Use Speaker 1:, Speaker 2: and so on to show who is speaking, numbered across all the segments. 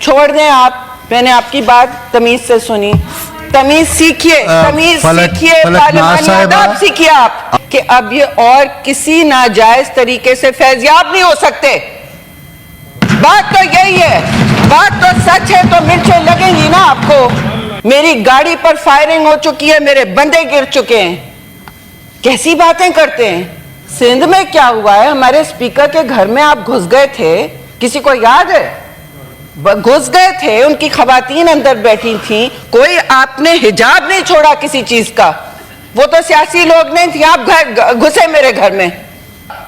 Speaker 1: چھوڑ دیں آپ. میں نے آپ کی بات تمیز سے سنی. تمیز سیکھیے, تمیز سیکھیے, پارلیمانی آداب سیکھیے آپ کہ اب یہ اور کسی ناجائز طریقے سے فیضیاب نہیں ہو سکتے. بات تو یہی ہے, بات تو سچ ہے تو مرچیں لگیں گی نا آپ کو. میری گاڑی پر فائرنگ ہو چکی ہے, میرے بندے گر چکے ہیں. کیسی باتیں کرتے ہیں. سندھ میں کیا ہوا ہے, ہمارے اسپیکر کے گھر میں آپ گھس گئے تھے, کسی کو یاد ہے؟ گھس گئے تھے, ان کی خواتین اندر بیٹھی تھیں, کوئی آپ نے حجاب نہیں چھوڑا کسی چیز کا. وہ تو سیاسی لوگ نہیں تھے, آپ گھسے میرے گھر میں.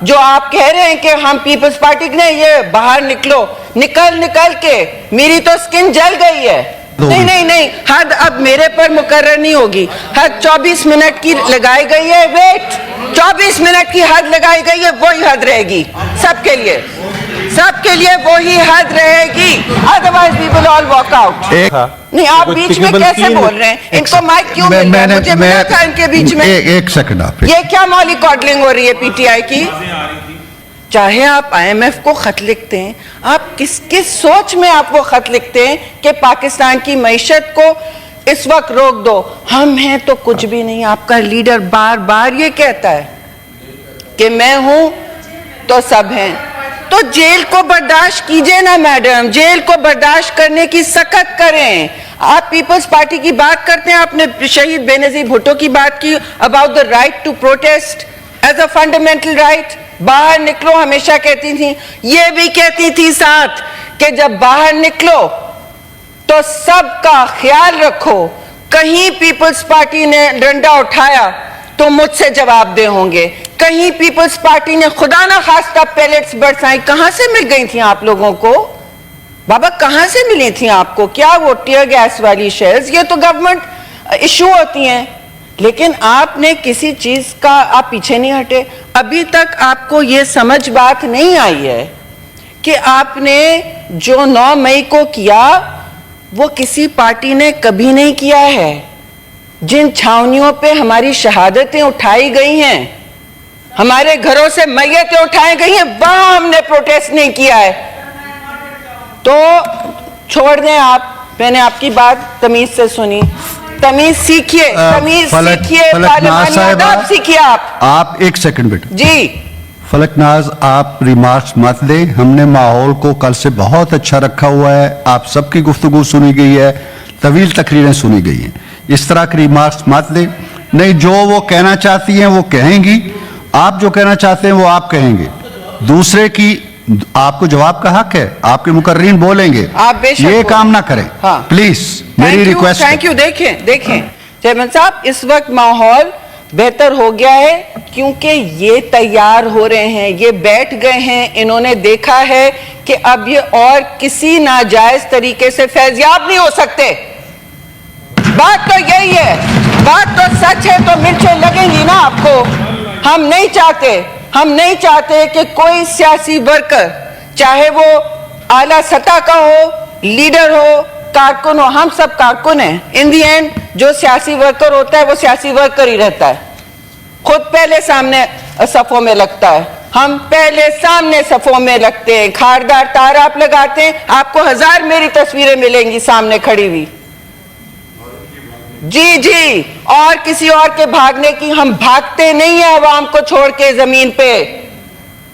Speaker 1: جو آپ کہہ رہے ہیں کہ ہم پیپلز پارٹی نے یہ باہر نکلو, نکل کے میری تو سکن جل گئی ہے. نہیں, حد اب میرے پر مقرر نہیں ہوگی. حد 24 منٹ کی لگائی گئی ہے. ویٹ, 24 منٹ کی حد لگائی گئی ہے, وہی حد رہے گی سب کے لیے وہی حد رہے گی. Otherwise we will all walk out. نہیں, آپ بیچ میں کیسے بول رہے ہیں؟ ان کو مائک کیوں مل رہا ہے؟ مجھے ملا تھا ان کے بیچ میں.
Speaker 2: ایک سیکنڈ آپ,
Speaker 1: یہ کیا مولی کاڈلنگ ہو رہی ہے پی ٹی آئی کی؟ چاہے آپ آئی ایم ایف کو خط لکھتے ہیں, آپ کس سوچ میں آپ وہ خط لکھتے ہیں کہ پاکستان کی معیشت کو اس وقت روک دو؟ ہم ہیں تو کچھ بھی نہیں. آپ کا لیڈر بار بار یہ کہتا ہے کہ میں ہوں تو سب ہیں. تو جیل کو برداشت کیجئے نا میڈم, جیل کو برداشت کرنے کی سخت کریں. آپ پیپلز پارٹی کی بات کرتے ہیں, آپ نے شہید بے نظیر بھٹو کی بات کی about the right to protest as a fundamental right. باہر نکلو ہمیشہ کہتی تھی, یہ بھی کہتی تھی ساتھ کہ جب باہر نکلو تو سب کا خیال رکھو, کہیں پیپلز پارٹی نے ڈنڈا اٹھایا تو مجھ سے جواب دہ ہوں گے. کہیں پیپلز پارٹی نے خدا نہ خواستہ پیلٹس برسائیں. کہاں سے مل گئی تھیں آپ لوگوں کو بابا, کہاں سے ملی تھیں آپ کو؟ کیا وہ ٹیئر گیس والی شیلز, یہ تو گورنمنٹ ایشو ہوتی ہیں. لیکن آپ نے کسی چیز کا آپ پیچھے نہیں ہٹے. ابھی تک آپ کو یہ سمجھ بات نہیں آئی ہے کہ آپ نے جو 9 مئی کو کیا وہ کسی پارٹی نے کبھی نہیں کیا ہے. جن چھاونیوں پہ ہماری شہادتیں اٹھائی گئی ہیں, ہمارے گھروں سے میتیں اٹھائی گئی ہیں, وہاں ہم نے پروٹیسٹ نہیں کیا ہے. تو چھوڑ دیں آپ. میں نے آپ کی بات تمیز سے سنی. تمیز سیکھیے, تمیز سیکھیے, پارلیمانی آداب سیکھیے
Speaker 2: آپ. ایک سیکنڈ بیٹا
Speaker 1: جی.
Speaker 2: فلک ناز, آپ ریمارکس مت دیں. ہم نے ماحول کو کل سے بہت اچھا رکھا ہوا ہے, آپ سب کی گفتگو سنی گئی ہے, طویل تقریریں سنی گئی ہیں. اس طرح کی ریمارکس مت دیں. نہیں, جو وہ کہنا چاہتی ہیں وہ کہیں گی, آپ جو کہنا چاہتے ہیں وہ آپ کہیں گے. دوسرے کی آپ کو جواب کا حق ہے, آپ کے مقررین بولیں گے.
Speaker 1: آپ بے شک
Speaker 2: یہ کام نہ کریں پلیز, میری ریکویسٹ.
Speaker 1: Thank you. دیکھیں چیئرمین صاحب, اس وقت ماحول بہتر ہو گیا ہے کیونکہ یہ تیار ہو رہے ہیں, یہ بیٹھ گئے ہیں, انہوں نے دیکھا ہے کہ اب یہ اور کسی ناجائز طریقے سے فیضیاب نہیں ہو سکتے. بات تو یہی ہے, بات تو سچ ہے تو مرچیں لگیں گی نا آپ کو. ہم نہیں چاہتے کہ کوئی سیاسی ورکر, چاہے وہ اعلیٰ سطح کا ہو, لیڈر ہو, کارکن ہو, ہم سب کارکن ہیں. ان دی اینڈ جو سیاسی ورکر ہوتا ہے وہ سیاسی ورکر ہی رہتا ہے, خود پہلے سامنے صفوں میں لگتا ہے. ہم پہلے سامنے صفوں میں لگتے ہیں, کھاردار تار آپ لگاتے ہیں, آپ کو 1000 میری تصویریں ملیں گی سامنے کھڑی ہوئی. جی, اور کسی اور کے بھاگنے کی. ہم بھاگتے نہیں ہیں عوام کو چھوڑ کے زمین پہ.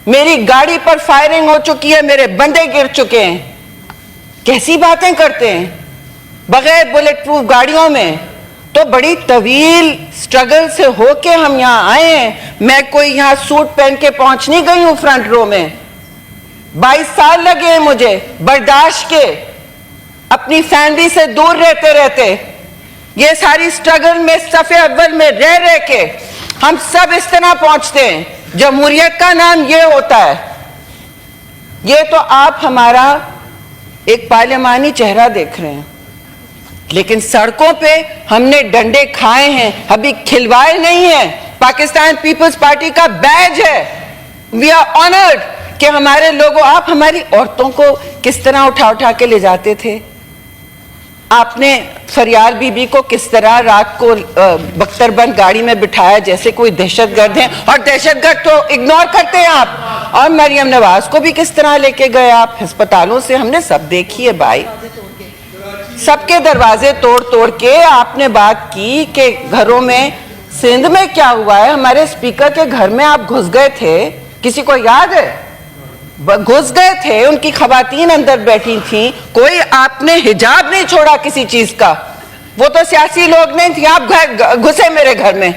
Speaker 1: میری گاڑی پر فائرنگ ہو چکی ہے, میرے بندے گر چکے ہیں. کیسی باتیں کرتے ہیں بغیر بلٹ پروف گاڑیوں میں. تو بڑی طویل سٹرگل سے ہو کے ہم یہاں آئے ہیں. میں کوئی یہاں سوٹ پہن کے پہنچ نہیں گئی ہوں فرنٹ رو میں. 22 سال لگے ہیں مجھے برداشت کے, اپنی فیملی سے دور رہتے. یہ ساری سٹرگل میں صف اول میں رہ کے ہم سب اس طرح پہنچتے ہیں. جمہوریت کا نام یہ ہوتا ہے. یہ تو آپ ہمارا ایک پارلیمانی چہرہ دیکھ رہے ہیں, لیکن سڑکوں پہ ہم نے ڈنڈے کھائے ہیں, ابھی کھلوائے نہیں ہیں. پاکستان پیپلز پارٹی کا بیج ہے. وی آر آنرڈ کہ ہمارے لوگوں, آپ ہماری عورتوں کو کس طرح اٹھا کے لے جاتے تھے. आपने फरियाल बीबी को किस तरह रात को बख्तरबंद गाड़ी में बिठाया जैसे कोई दहशतगर्द हैं, और दहशतगर्द तो इग्नोर करते हैं आप, और मरियम नवाज को भी किस तरह लेके गए आप अस्पतालों से, हमने सब देखी है भाई। सबके दरवाजे तोड़ तोड़ के आपने बात की कि घरों में, सिंध में क्या हुआ है, हमारे स्पीकर के घर में आप घुस गए थे, किसी को याद है? घुस गए थे, उनकी खवातीन अंदर बैठी थी, कोई आपने हिजाब नहीं छोड़ा किसी चीज का। वो तो सियासी लोग नहीं थे, आप घुसे मेरे घर में,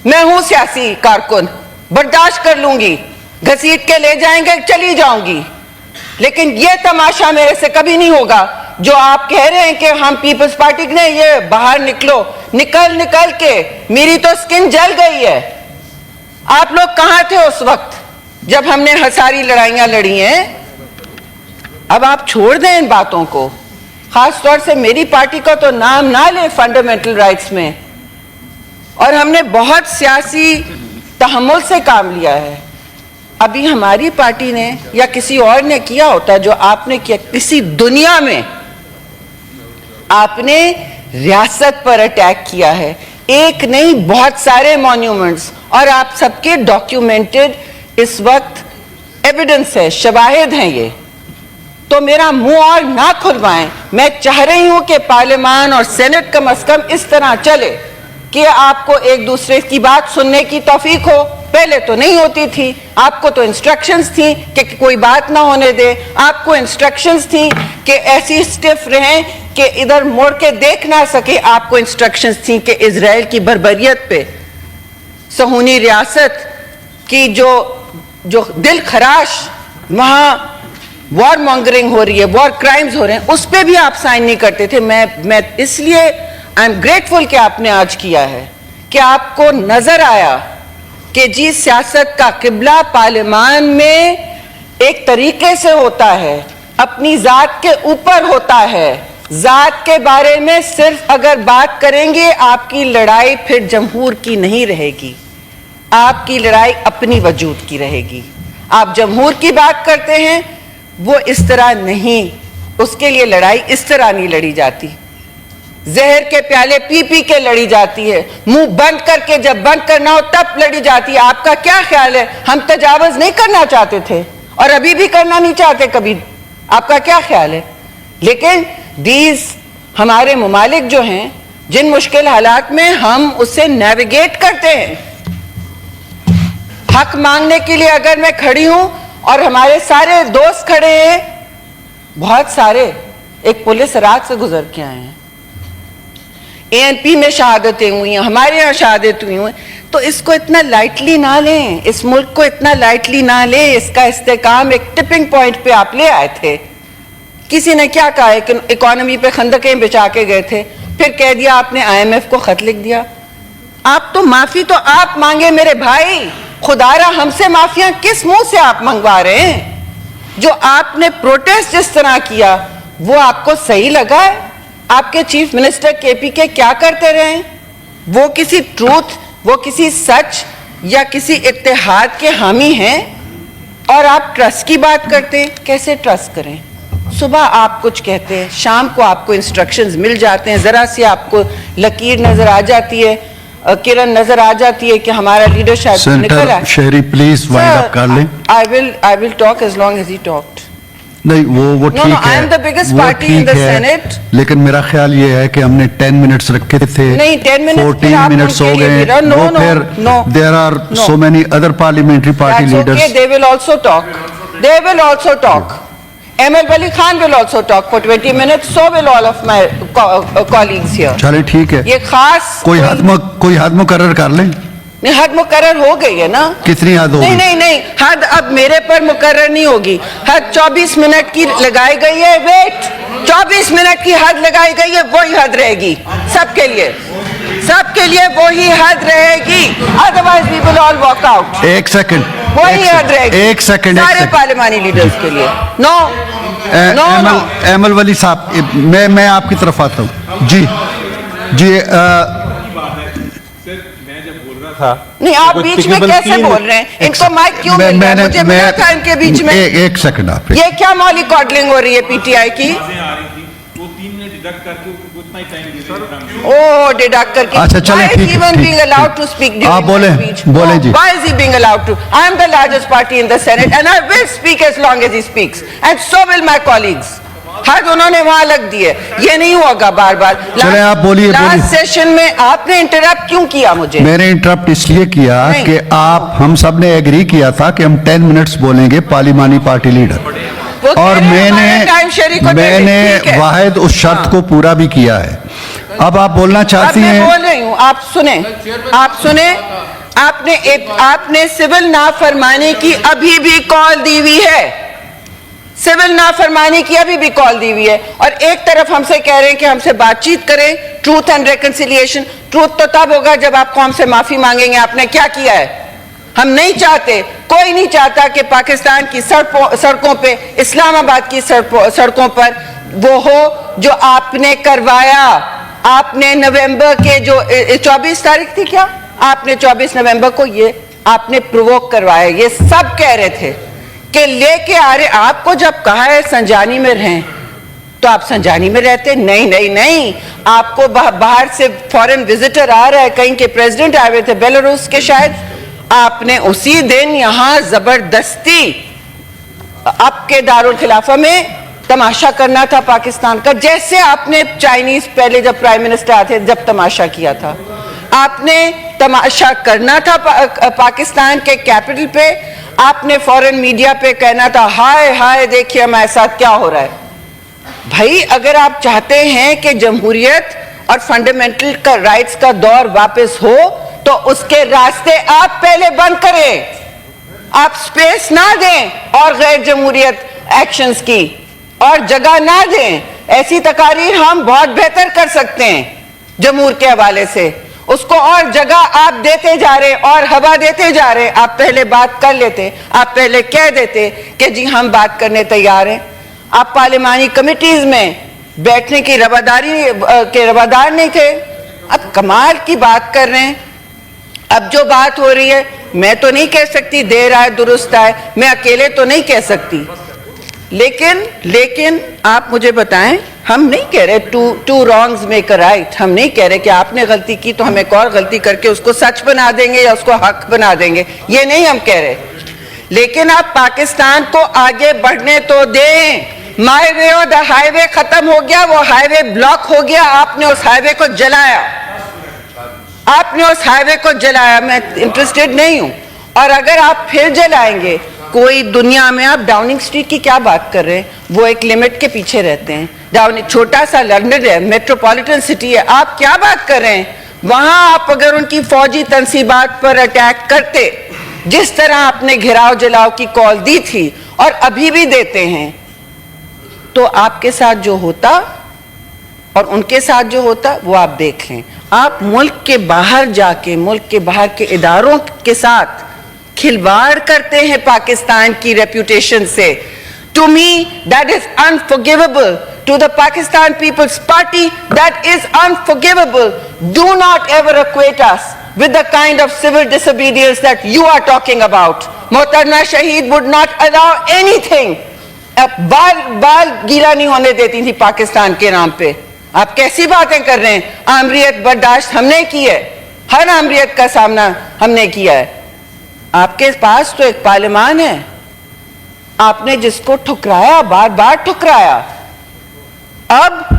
Speaker 1: मैं हूं सियासी कारकुन, बर्दाश्त कर लूंगी, घसीट के ले जाएंगे चली जाऊंगी, लेकिन ये तमाशा मेरे से कभी नहीं होगा। जो आप कह रहे हैं कि हम पीपल्स पार्टी ने, ये बाहर निकलो, निकल निकल के मेरी तो स्किन जल गई है। आप लोग कहां थे उस वक्त जब हमने सारी लड़ाइयां लड़ी हैं? अब आप छोड़ दें इन बातों को, खास तौर से मेरी पार्टी का तो नाम ना लें फंडामेंटल राइट्स में। और हमने बहुत सियासी तहम्मुल से काम लिया है। अभी हमारी पार्टी ने या किसी और ने किया होता जो आपने किया, किसी दुनिया में आपने रियासत पर अटैक किया है, एक नहीं बहुत सारे मॉन्यूमेंट्स, और आप सबके डॉक्यूमेंटेड इस वक्त एविडेंस है, शवाहिद हैं ये। तो मेरा मुंह और ना खुलवाएं। मैं चाह रही हूं कि पार्लियामान और सेनेट कम से कम इस तरह चले कि आपको एक दूसरे की बात सुनने की तौफीक हो। पहले तो नहीं होती थी, आपको तो इंस्ट्रक्शंस थी कि कोई बात ना होने दे, आपको इंस्ट्रक्शंस थी कि ऐसी स्टिफ रहें कि इधर मुड़ के देख ना सके, आपको इंस्ट्रक्शंस थी कि इजराइल की बर्बरियत पे, सहूनी रियासत की जो दिल खराश वहां वॉर मॉन्गरिंग हो रही है, वॉर क्राइम्स हो रहे हैं, उस पे भी आप साइन नहीं करते थे। मैं इसलिए आई एम ग्रेटफुल कि आपने आज किया है, कि आपको नजर आया कि जी सियासत का किबला पार्लियामान में एक तरीके से होता है, अपनी जात के ऊपर होता है। जात के बारे में सिर्फ अगर बात करेंगे, आपकी लड़ाई फिर जमहूर की नहीं रहेगी, आपकी लड़ाई अपनी वजूद की रहेगी। आप जमहूर की बात करते हैं, वो इस तरह नहीं, उसके लिए लड़ाई इस तरह नहीं लड़ी जाती। जहर के प्याले पी पी के लड़ी जाती है, मुंह बंद करके, जब बंद करना हो तब लड़ी जाती है। आपका क्या ख्याल है? हम तजावुज नहीं करना चाहते थे और अभी भी करना नहीं चाहते कभी, आपका क्या ख्याल है? लेकिन हमारे मुमालिक जो हैं, जिन मुश्किल हालात में हम उससे नेविगेट करते हैं, हक मांगने के लिए अगर मैं खड़ी हूं और हमारे सारे दोस्त खड़े हैं, बहुत सारे, एक पुलिस रात से गुजर के आए हैं, एएनपी में शहादतें हुई हैं, हमारे यहाँ शहादत हुई हैं, तो इसको इतना लाइटली ना लें, इस मुल्क को इतना लाइटली ना लें। इसका इस्तेकाम एक टिपिंग पॉइंट पे आप ले आए थे। किसी ने क्या कहा है कि इकोनॉमी पे खंदकें बिछा के गए थे, फिर कह दिया आपने आईएमएफ को खत लिख दिया। आप तो माफी तो आप मांगे मेरे भाई, खुदारा हमसे माफियां किस मुंह से आप मंगवा रहे हैं? जो आपने प्रोटेस्ट जिस तरह किया वो आपको सही लगा है? आपके चीफ मिनिस्टर केपीके क्या करते रहे? वो किसी ट्रूथ, वो किसी सच या किसी इत्तेहाद के हामी हैं? और आप ट्रस्ट की बात करते हैं, कैसे ट्रस्ट करें? सुबह आप कुछ कहते हैं, शाम को आपको इंस्ट्रक्शंस मिल जाते हैं, जरा सी आपको लकीर नजर आ जाती है, किरण नजर आ जाती है कि हमारा लीडर शायद निकल आए।
Speaker 2: शेरी प्लीज वाइंड अप कर लें।
Speaker 1: I will talk as long as he talked.
Speaker 2: नहीं, वो ठीक है।
Speaker 1: I am the biggest party in the Senate.
Speaker 2: लेकिन मेरा ख्याल ये है कि हमने 10 मिनट्स रखे थे,
Speaker 1: नहीं 10 मिनट्स
Speaker 2: 14 मिनट्स हो गए।
Speaker 1: No,
Speaker 2: there are so many other parliamentary party leaders.
Speaker 1: Okay, they will also talk. They will also talk. ML Wali Khan will also talk for 20 minutes. So will all of my colleagues here.
Speaker 2: चले ठीक है।
Speaker 1: ये खास
Speaker 2: कोई हद मुकर्रर कर लें।
Speaker 1: नहीं, हद मुकर्रर हो गई है ना?
Speaker 2: कितनी हद होगी?
Speaker 1: नहीं, हद अब मेरे पर मुकर्रर नहीं होगी। हद 24 मिनट की लगाई गई है। वेट, 24 मिनट की हद लगाई गई है, वही हद रहेगी सबके लिए वही हद रहेगी। Otherwise we will all walk out.
Speaker 2: एक सेकंड,
Speaker 1: वही हद रहेगी।
Speaker 2: एक सेकंड
Speaker 1: सारे पार्लियामानी लीडर्स के लिए। नो
Speaker 2: एमएल वली साहब, मैं आपकी तरफ आता हूँ। जी
Speaker 3: था।
Speaker 1: नहीं, आप बीच में कैसे बोल रहे हैं? इनको माइक क्यों मिल रहा है? मुझे मिला था इनके बीच में।
Speaker 2: एक सेकंड आप,
Speaker 1: ये क्या मौलिक कॉडलिंग हो रही है पीटीआई की?
Speaker 3: वो 3 मिनट डिडक्ट करके उतना ही टाइम दे देंगे।
Speaker 1: Oh, deduct करके.
Speaker 2: अच्छा, चलें,
Speaker 1: Why is
Speaker 2: ठीक है,
Speaker 1: even
Speaker 2: ठीक,
Speaker 1: being allowed
Speaker 2: ठीक.
Speaker 1: to speak
Speaker 2: आप
Speaker 1: during
Speaker 2: बोलें,
Speaker 1: my speech?
Speaker 2: बोलें जी.
Speaker 1: Why is he being allowed to? I am the largest party in the Senate and I will speak as long as he speaks. And so will my colleagues. हद उन्होंने वहां लग दी है. ये नहीं होगा बार बार.
Speaker 2: चलें, आप बोलिए,
Speaker 1: लास्ट
Speaker 2: बोलिए.
Speaker 1: सेशन में आपने इंटरप्ट क्यों किया मुझे?
Speaker 2: मैंने इंटरप्ट इसलिए किया
Speaker 1: नहीं.
Speaker 2: कि हम सब ने एग्री किया था कि हम 10 मिनट्स बोलेंगे पार्लिमानी पार्टी लीडर,
Speaker 1: वो कह
Speaker 2: और
Speaker 1: रहे हैं हमारे टाइम शरीक को दे दे,
Speaker 2: मैंने
Speaker 1: ठीक है.
Speaker 2: वाहिद उस शर्त को पूरा भी किया है. अब आप बोलना
Speaker 1: अब
Speaker 2: चाहती
Speaker 1: मैं
Speaker 2: हैं.
Speaker 1: बोल रही हूँ, आप सुने. आपने सिविल नाफरमानी की अभी भी कॉल दी हुई है. सिविल नाफरमानी की अभी भी कॉल दी हुई है. और एक तरफ हमसे कह रहे हैं कि हमसे बातचीत करें, ट्रूथ एंड रेकंसिलिएशन. ट्रूथ तो तब होगा जब आपको हमसे माफी मांगेंगे आपने क्या किया है. हम नहीं चाहते, कोई नहीं चाहता कि पाकिस्तान की सड़कों पे, इस्लामाबाद की सड़कों पर वो हो जो आपने करवाया. आपने नवंबर के जो 24 तारीख थी क्या, आपने 24 नवंबर को ये आपने प्रोवोक करवाया. ये सब कह रहे थे कि लेके आ रहे. आपको जब कहा है संजानी में रहें तो आप संजानी में रहते. नहीं नहीं नहीं, आपको बाहर से फॉरेन विजिटर आ रहा है, कहीं के प्रेसिडेंट आए हुए थे बेलारूस के शायद. आपने उसी दिन यहां जबरदस्ती आपके दारुल खिलाफा में तमाशा करना था पाकिस्तान का, जैसे आपने चाइनीज पहले जब प्राइम मिनिस्टर आए थे जब तमाशा किया था. आपने तमाशा करना था पाकिस्तान के कैपिटल पे. आपने फॉरेन मीडिया पे कहना था हाय हाय देखिए हमारे साथ क्या हो रहा है. भाई अगर आप चाहते हैं कि जमहूरियत और फंडामेंटल का राइट्स का दौर वापस हो तो उसके रास्ते आप पहले बंद करें. आप स्पेस ना दें और गैर जमहूरियत एक्शंस की, और जगह ना दें. ऐसी तकारीर हम बहुत बेहतर कर सकते हैं जमहूर के हवाले से. उसको और जगह आप देते जा रहे और हवा देते जा रहे. आप पहले बात कर लेते, आप पहले कह देते कि जी हम बात करने तैयार हैं. आप पार्लिमानी कमिटीज में बैठने की रवादार नहीं थे. अब कमाल की बात कर रहे हैं. अब जो बात हो रही है मैं तो नहीं कह सकती देर आए दुरुस्त आए, मैं अकेले तो नहीं कह सकती. लेकिन आप मुझे बताएं, हम नहीं कह रहे two wrongs make a right. हम नहीं कह रहे कि आपने गलती की तो हम एक और गलती करके उसको सच बना देंगे या उसको हक बना देंगे. ये नहीं हम कह रहे. लेकिन आप पाकिस्तान को आगे बढ़ने तो दें. माई वे और द हाईवे खत्म हो गया, वो हाईवे ब्लॉक हो गया. आपने उस हाईवे को जलाया. आपने उस हाईवे को जलाया. मैं इंटरेस्टेड नहीं हूं. और अगर आप फिर जलाएंगे, कोई दुनिया में आप डाउनिंग स्ट्रीट की क्या बात कर रहे हैं. वो एक लिमिट के पीछे रहते हैं. डाउनिंग छोटा सा लंदन है, मेट्रोपॉलिटन सिटी है. आप क्या बात कर रहे हैं. वहां आप अगर उनकी फौजी तंसीबात पर अटैक करते, जिस तरह आपने घिराव जलाव की कॉल दी थी और अभी भी देते हैं, तो आपके साथ जो होता और उनके साथ जो होता वो आप देख लें. आप मुल्क के बाहर जाके मुल्क के बाहर के इदारों के साथ खिलवाड़ करते हैं पाकिस्तान की रेपुटेशन से. To me that is unforgivable. To the Pakistan Peoples Party that is unforgivable. Do not ever equate us with the kind of civil disobedience that you are talking about. मोहतरमा शहीद would not allow anything. बाल गीला नहीं होने देती थी पाकिस्तान के नाम पे. आप कैसी बातें कर रहे हैं. आमरीत बर्दाश्त हमने की है, हर आमरीत का सामना हमने किया है. आपके पास तो एक पार्लिमान है. आपने जिसको ठुकराया, बार बार ठुकराया. अब